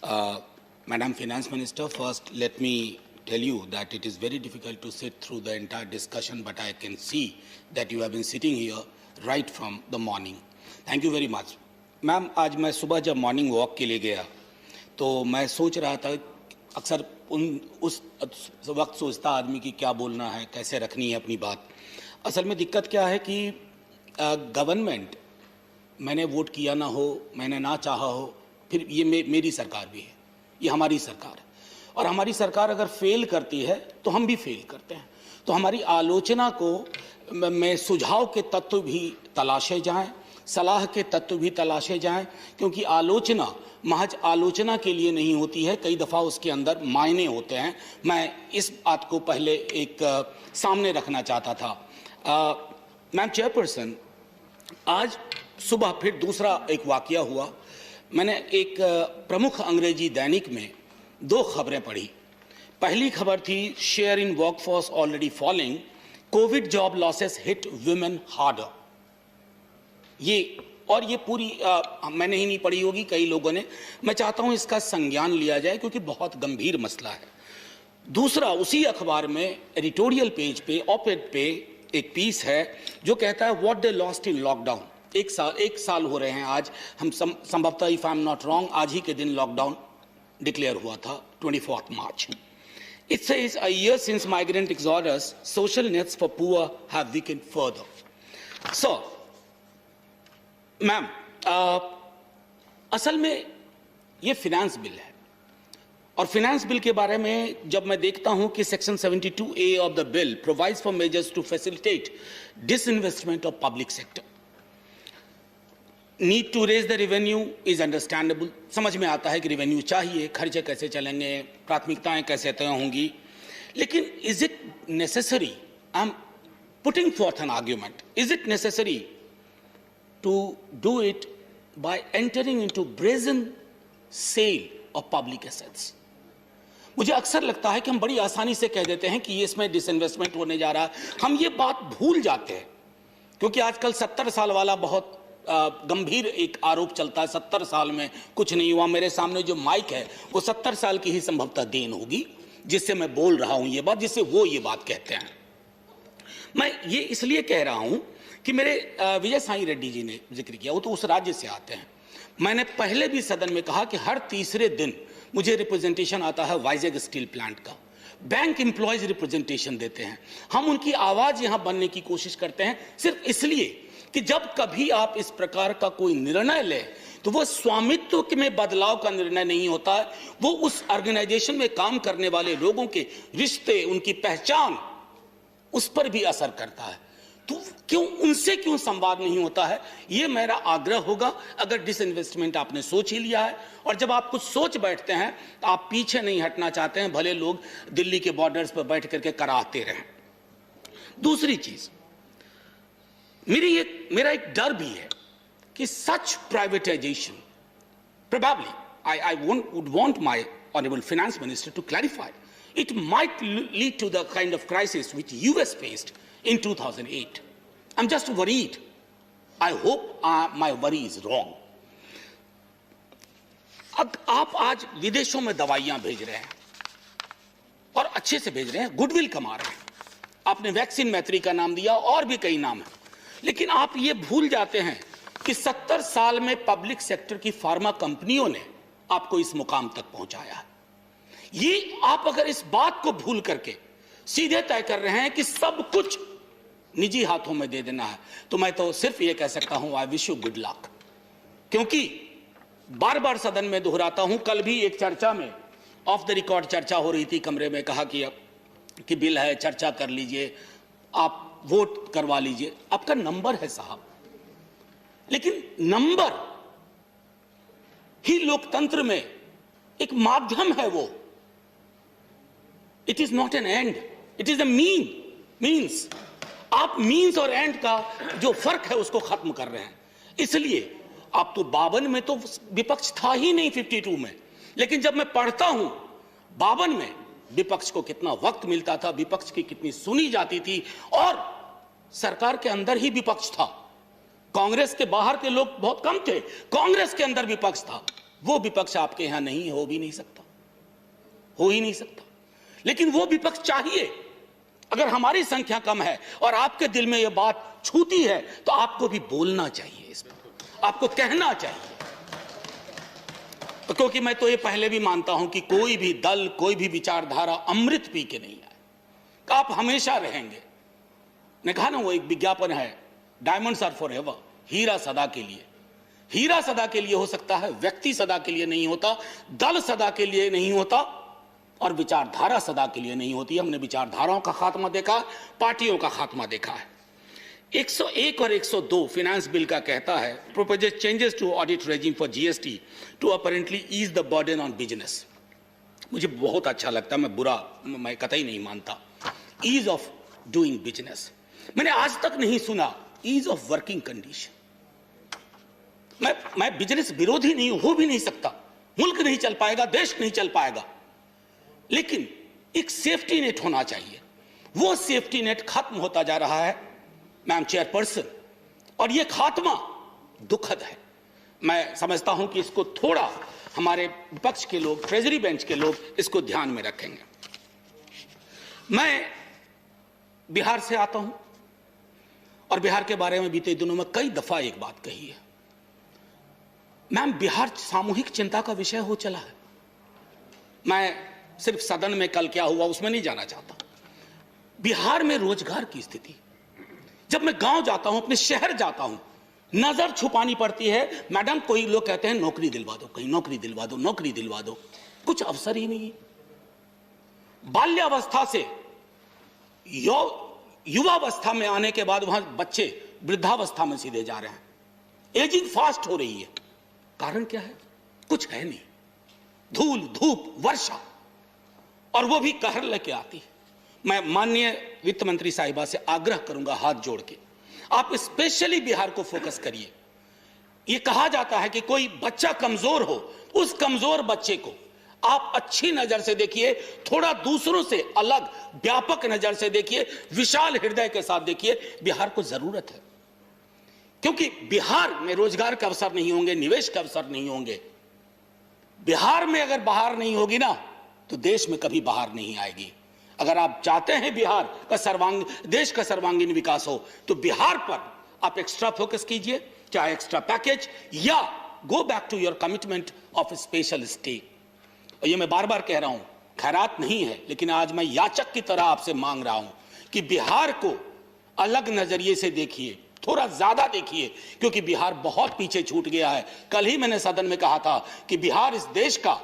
Madam Finance Minister, first let me tell you that it is very difficult to sit through the entire discussion, but I can see that you have been sitting here right from the morning. Thank you very much. Ma'am, आज मैं सुबह जब morning walk के लिए गया तो मैं सोच रहा था, अक्सर उस वक्त सोचता आदमी कि क्या बोलना है, कैसे रखनी है अपनी बात। असल में दिक्कत क्या है कि गवर्नमेंट, मैंने वोट किया ना हो, मैंने ना चाहा हो, फिर ये मेरी सरकार भी है, ये हमारी सरकार है, और हमारी सरकार अगर फेल करती है तो हम भी फेल करते हैं। तो हमारी आलोचना को में सुझाव के तत्व भी तलाशे जाएं, सलाह के तत्व भी तलाशे जाएं, क्योंकि आलोचना महज आलोचना के लिए नहीं होती है, कई दफ़ा उसके अंदर मायने होते हैं। मैं इस बात को पहले एक सामने रखना चाहता था। मैम चेयरपर्सन, आज सुबह फिर दूसरा एक वाकया हुआ। मैंने एक प्रमुख अंग्रेजी दैनिक में दो खबरें पढ़ी। पहली खबर थी, share in workforce already falling, Covid job losses hit women harder. ये पूरी मैंने ही नहीं पढ़ी होगी, कई लोगों ने। मैं चाहता हूं इसका संज्ञान लिया जाए क्योंकि बहुत गंभीर मसला है। दूसरा, उसी अखबार में एडिटोरियल पेज पे, ऑप-एड पे एक पीस है जो कहता है what they lost in lockdown. एक साल हो रहे हैं आज, हम संभवतः, if I am not wrong, आज ही के दिन लॉकडाउन डिक्लेयर हुआ था, 24 मार्च। It says a year since migrant exodus, social nets for poor have weakened further. So, ma'am, असल में ये फिनेंस बिल है, और फिनेंस बिल के बारे में जब मैं देखता हूं कि section 72A of the bill provides for measures to facilitate disinvestment of public sector, need to raise the revenue is understandable. समझ में आता है कि रेवेन्यू चाहिए, खर्चे कैसे चलेंगे, प्राथमिकताएं कैसे तय होंगी, लेकिन is it necessary? I am putting forth an argument, is it necessary to do it by entering into brazen sale of public assets? मुझे अक्सर लगता है कि हम बड़ी आसानी से कह देते हैं कि ये इसमें डिसइन्वेस्टमेंट होने जा रहा है। हम ये बात भूल जाते हैं क्योंकि आजकल 70 साल वाला बहुत गंभीर एक आरोप चलता है। 70 साल में कुछ नहीं हुआ। मेरे सामने जो माइक है वो 70 साल की ही संभवतः देन होगी जिससे मैं बोल रहा हूं ये बात, जिससे वो ये बात कहते हैं। मैं ये इसलिए कह रहा हूं कि मेरे विजय साई रेड्डी जी ने जिक्र किया, वो तो उस राज्य से आते हैं। मैंने पहले भी सदन में कहा कि हर तीसरे दिन मुझे रिप्रेजेंटेशन आता है वाइजैग स्टील प्लांट का। बैंक एम्प्लॉयज रिप्रेजेंटेशन देते हैं। हम उनकी आवाज यहां बनने की कोशिश करते हैं सिर्फ इसलिए कि जब कभी आप इस प्रकार का कोई निर्णय लें तो वो स्वामित्व में बदलाव का निर्णय नहीं होता है, वो उस ऑर्गेनाइजेशन में काम करने वाले लोगों के रिश्ते, उनकी पहचान, उस पर भी असर करता है। तो उनसे क्यों संवाद नहीं होता है? ये मेरा आग्रह होगा। अगर डिसइन्वेस्टमेंट आपने सोच ही लिया है और जब आप कुछ सोच बैठते हैं तो आप पीछे नहीं हटना चाहते हैं, भले लोग दिल्ली के बॉर्डर्स पर बैठ करके कराते रहें। दूसरी चीज, मेरा एक डर भी है कि सच privatisation, probably I would want my honorable finance minister to clarify, it might lead to the kind of crisis which US faced in 2008. I'm just worried. I hope my worry is wrong. अब आप आज विदेशों में दवाइयां भेज रहे हैं और अच्छे से भेज रहे हैं, गुडविल कमा रहे हैं। आपने वैक्सीन मैत्री का नाम दिया, और भी कई नाम हैं, लेकिन आप ये भूल जाते हैं कि 70 साल में पब्लिक सेक्टर की फार्मा कंपनियों ने आपको इस मुकाम तक पहुंचाया है। ये आप अगर इस बात को भूल करके सीधे तय कर रहे हैं कि सब कुछ निजी हाथों में दे देना है, तो मैं तो सिर्फ ये कह सकता हूं, I wish you good luck. क्योंकि बार बार सदन में दोहराता हूं, कल भी एक चर्चा में ऑफ द रिकॉर्ड चर्चा हो रही थी, कमरे में कहा कि बिल है, चर्चा कर लीजिए, आप वोट करवा लीजिए। आपका नंबर है साहब, लेकिन नंबर ही लोकतंत्र में एक माध्यम है। वो it is not an and, it is a means. आप मीन्स और एंड का जो फर्क है उसको खत्म कर रहे हैं। इसलिए आप तो 52 में तो विपक्ष था ही नहीं, 52 में, लेकिन जब मैं पढ़ता हूं 52 में विपक्ष को कितना वक्त मिलता था, विपक्ष की कितनी सुनी जाती थी, और सरकार के अंदर ही विपक्ष था। कांग्रेस के बाहर के लोग बहुत कम थे, कांग्रेस के अंदर विपक्ष था। वो विपक्ष आपके यहां नहीं हो भी नहीं सकता, हो ही नहीं सकता। लेकिन वो विपक्ष चाहिए। अगर हमारी संख्या कम है और आपके दिल में ये बात छूती है तो आपको भी बोलना चाहिए, इस पर आपको कहना चाहिए। क्योंकि मैं तो ये पहले भी मानता हूं कि कोई भी दल, कोई भी विचारधारा अमृत पी के नहीं आए, कि आप हमेशा रहेंगे। ने कहा ना, वो एक विज्ञापन है, डायमंड्स आर फॉर एवर, हीरा सदा के लिए। हीरा सदा के लिए हो सकता है, व्यक्ति सदा के लिए नहीं होता, दल सदा के लिए नहीं होता, और विचारधारा सदा के लिए नहीं होती। हमने विचारधाराओं का खात्मा देखा, पार्टियों का खात्मा देखा है। 101 और 102 फाइनेंस बिल का कहता है, proposes changes to audit regime for GST to apparently ease the burden on business. मुझे बहुत अच्छा लगता है, मैं कतई नहीं मानता। ईज ऑफ डूइंग बिजनेस, मैंने आज तक नहीं सुना ईज ऑफ वर्किंग कंडीशन। मैं बिजनेस विरोधी नहीं हूं, हो भी नहीं सकता, मुल्क नहीं चल पाएगा, देश नहीं चल पाएगा, लेकिन एक सेफ्टी नेट होना चाहिए। वो सेफ्टी नेट खत्म होता जा रहा है मैम चेयरपर्सन, और ये खात्मा दुखद है। मैं समझता हूं कि इसको थोड़ा हमारे विपक्ष के लोग, ट्रेजरी बेंच के लोग इसको ध्यान में रखेंगे। मैं बिहार से आता हूं और बिहार के बारे में बीते दिनों में कई दफा एक बात कही है। मैम, बिहार सामूहिक चिंता का विषय हो चला है। मैं सिर्फ सदन में कल क्या हुआ उसमें नहीं जाना चाहता। बिहार में रोजगार की स्थिति, जब मैं गांव जाता हूं, अपने शहर जाता हूं, नजर छुपानी पड़ती है। मैडम, कोई लोग कहते हैं नौकरी दिलवा दो, कहीं नौकरी दिलवा दो, नौकरी दिलवा दो, कुछ अवसर ही नहीं है। बाल्यावस्था से युवावस्था में आने के बाद वहां बच्चे वृद्धावस्था में सीधे जा रहे हैं। एजिंग फास्ट हो रही है। कारण क्या है? कुछ है नहीं, धूल, धूप, वर्षा, और वो भी कहर लेके आती है। मैं माननीय वित्त मंत्री साहिबा से आग्रह करूंगा हाथ जोड़ के, आप स्पेशली बिहार को फोकस करिए। ये कहा जाता है कि कोई बच्चा कमजोर हो, उस कमजोर बच्चे को आप अच्छी नजर से देखिए, थोड़ा दूसरों से अलग व्यापक नजर से देखिए, विशाल हृदय के साथ देखिए। बिहार को जरूरत है, क्योंकि बिहार में रोजगार के अवसर नहीं होंगे, निवेश के अवसर नहीं होंगे। बिहार में अगर बाहर नहीं होगी ना, तो देश में कभी बाहर नहीं आएगी। अगर आप चाहते हैं बिहार का देश का सर्वांगीण विकास हो, तो बिहार पर आप एक्स्ट्रा फोकस कीजिए, चाहे एक्स्ट्रा पैकेज या go back to your commitment of special stay. और ये मैं बार बार कह रहा हूं, खैरात नहीं है, लेकिन आज मैं याचक की तरह आपसे मांग रहा हूं कि बिहार को अलग नजरिए से देखिए, थोड़ा ज्यादा देखिए, क्योंकि बिहार बहुत पीछे छूट गया है। कल ही मैंने सदन में कहा था कि बिहार इस देश का,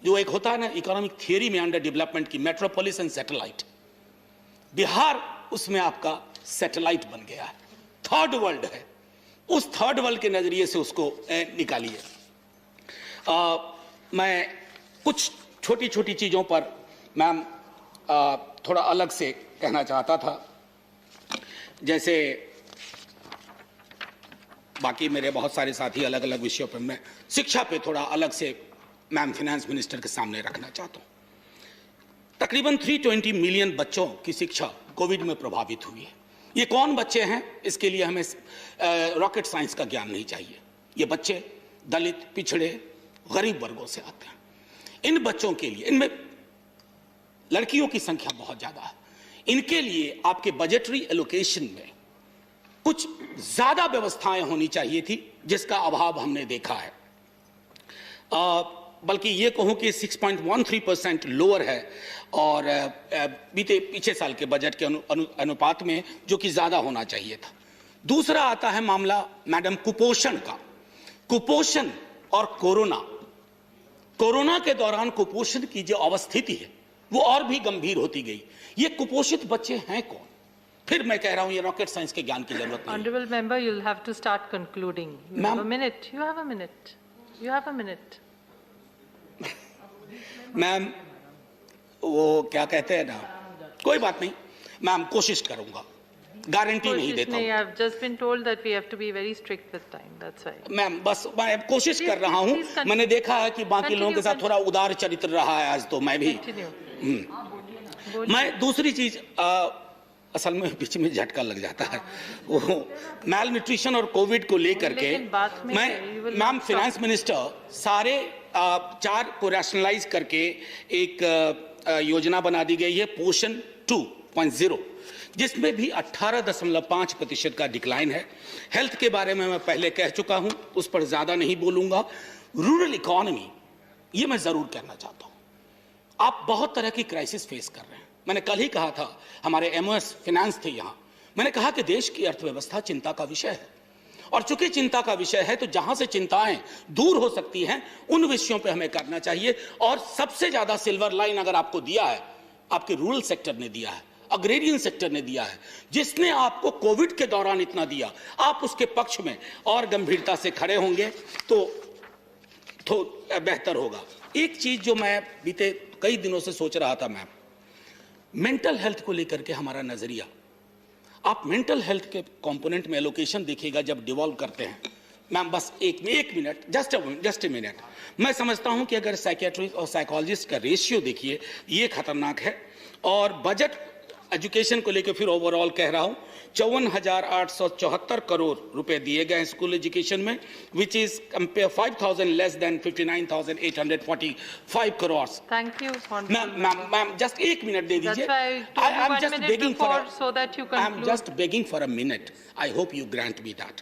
जो एक होता है ना इकोनॉमिक थियरी में अंडर डेवलपमेंट की, मेट्रोपोलिस एंड सैटेलाइट, बिहार उसमें आपका सैटेलाइट बन गया है, थर्ड वर्ल्ड है। उस थर्ड वर्ल्ड के नजरिए से उसको निकालिए। मैं कुछ छोटी छोटी चीजों पर मैम थोड़ा अलग से कहना चाहता था। जैसे बाकी मेरे बहुत सारे साथी अलग अलग विषयों पर, मैं शिक्षा पे थोड़ा अलग से मैम फाइनेंस मिनिस्टर के सामने रखना चाहता हूं। तकरीबन 320 मिलियन बच्चों की शिक्षा कोविड में प्रभावित हुई है। ये कौन बच्चे हैं, इसके लिए हमें रॉकेट साइंस का ज्ञान नहीं चाहिए। ये बच्चे दलित, पिछड़े, गरीब वर्गों से आते हैं। इन बच्चों के लिए, इनमें लड़कियों की संख्या बहुत ज्यादा है, इनके लिए आपके बजटरी एलोकेशन में कुछ ज्यादा व्यवस्थाएं होनी चाहिए थी, जिसका अभाव हमने देखा है। बल्कि ये कहूं कि 6.13% लोअर है, और पीछे साल के बजट के अनुपात में, जो कि ज्यादा होना चाहिए था। दूसरा आता है मामला मैडम कुपोषण का। कुपोषण और कोरोना के दौरान कुपोषण की जो अवस्थिति है वो और भी गंभीर होती गई। ये कुपोषित बच्चे हैं कौन? फिर मैं कह रहा हूं, ये रॉकेट साइंस के ज्ञान की जरूरत नहीं। Honorable member, you'll have to start concluding. You have a minute. You have a minute. You have a minute. Ma'am, वो क्या कहते हैं ना, कोई बात नहीं मैम, कोशिश करूंगा, गारंटी नहीं देता हूं। I've just been told that we have to be very strict with time. That's why. Ma'am, बस मैं कोशिश कर रहा हूं। मैंने देखा है कि बाकी लोगों के साथ थोड़ा उदार चरित्र रहा है आज, तो मैं भी। मैं दूसरी चीज असल में बीच में झटका लग जाता है। वो मैल न्यूट्रिशन और कोविड को लेकर के लेकिन बात में मैं मैम फाइनेंस मिनिस्टर सारे 4 को रैशनलाइज करके एक योजना बना दी गई है पोषण 2.0, जिसमें भी 18.5% का डिक्लाइन है। हेल्थ के बारे में मैं पहले कह चुका हूं, उस पर ज्यादा नहीं बोलूंगा। रूरल इकोनॉमी, ये मैं जरूर कहना चाहता हूं। आप बहुत तरह की क्राइसिस फेस कर रहे हैं। मैंने कल ही कहा था, हमारे एमओएस फाइनेंस थे यहां, मैंने कहा कि देश की अर्थव्यवस्था चिंता का विषय है, और चूंकि चिंता का विषय है तो जहां से चिंताएं दूर हो सकती हैं उन विषयों पे हमें करना चाहिए। और सबसे ज्यादा सिल्वर लाइन अगर आपको दिया है, आपके रूरल सेक्टर ने दिया है, अग्रेरियन सेक्टर ने दिया है, जिसने आपको कोविड के दौरान इतना दिया। आप उसके पक्ष में और गंभीरता से खड़े होंगे तो बेहतर होगा। एक चीज जो मैं बीते कई दिनों से सोच रहा था मैम, मेंटल हेल्थ को लेकर के हमारा नजरिया, आप मेंटल हेल्थ के कंपोनेंट में एलोकेशन देखिएगा जब डिवॉल्व करते हैं मैम, बस एक मिनट, जस्ट ए मिनट। मैं समझता हूं कि अगर साइकियाट्रिस्ट और साइकोलॉजिस्ट का रेशियो देखिए, ये खतरनाक है। और बजट एजुकेशन को लेकर फिर ओवरऑल कह रहा हूं, 54,874 करोड़ रुपए दिए गए स्कूल एजुकेशन में, which is compare 5,000 less than 59,845 crore. Thank you, ma'am just एक मिनट दे दीजिए। I am just begging for a minute. I hope you grant me that.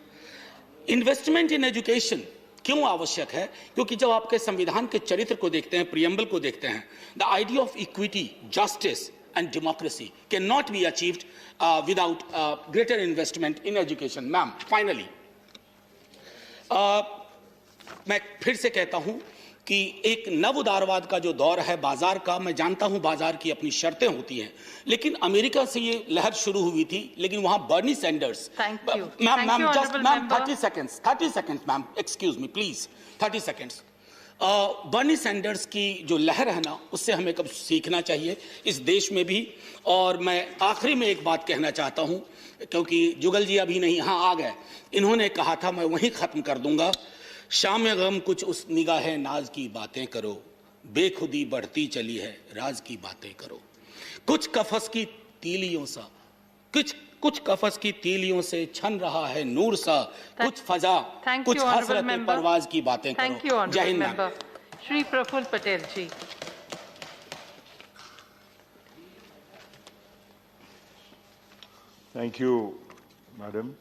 Investment in education क्यों आवश्यक है? क्योंकि जब आपके संविधान के चरित्र को देखते हैं, प्रियम्बल को देखते हैं, the idea of equity, justice and democracy cannot be achieved without greater investment in education. Ma'am, finally, मैं फिर से कहता हूं कि एक नव उदारवाद का जो दौर है बाजार का, मैं जानता हूं बाजार की अपनी शर्तें होती हैं, लेकिन अमेरिका से ये लहर शुरू हुई थी, लेकिन वहां Bernie Sanders, ma'am just ma'am 30 seconds ma'am, excuse me please, 30 seconds. Bernie Sanders की जो लहर है ना, उससे हमें कब सीखना चाहिए इस देश में भी। और मैं आखिरी में एक बात कहना चाहता हूं, क्योंकि जुगल जी अभी नहीं, हाँ आ गए, इन्होंने कहा था, मैं वहीं खत्म कर दूंगा, शाम गम कुछ उस निगाह नाज की बातें करो, बेखुदी बढ़ती चली है राज की बातें करो, कुछ कफस की तीलियों सा, कुछ कफस की तीलियों से छन रहा है नूर सा, कुछ फजा, कुछ हसरत परवाज की बातें करो। जय Hind ma'am. Shri Praful Patel ji. Thank you, Madam.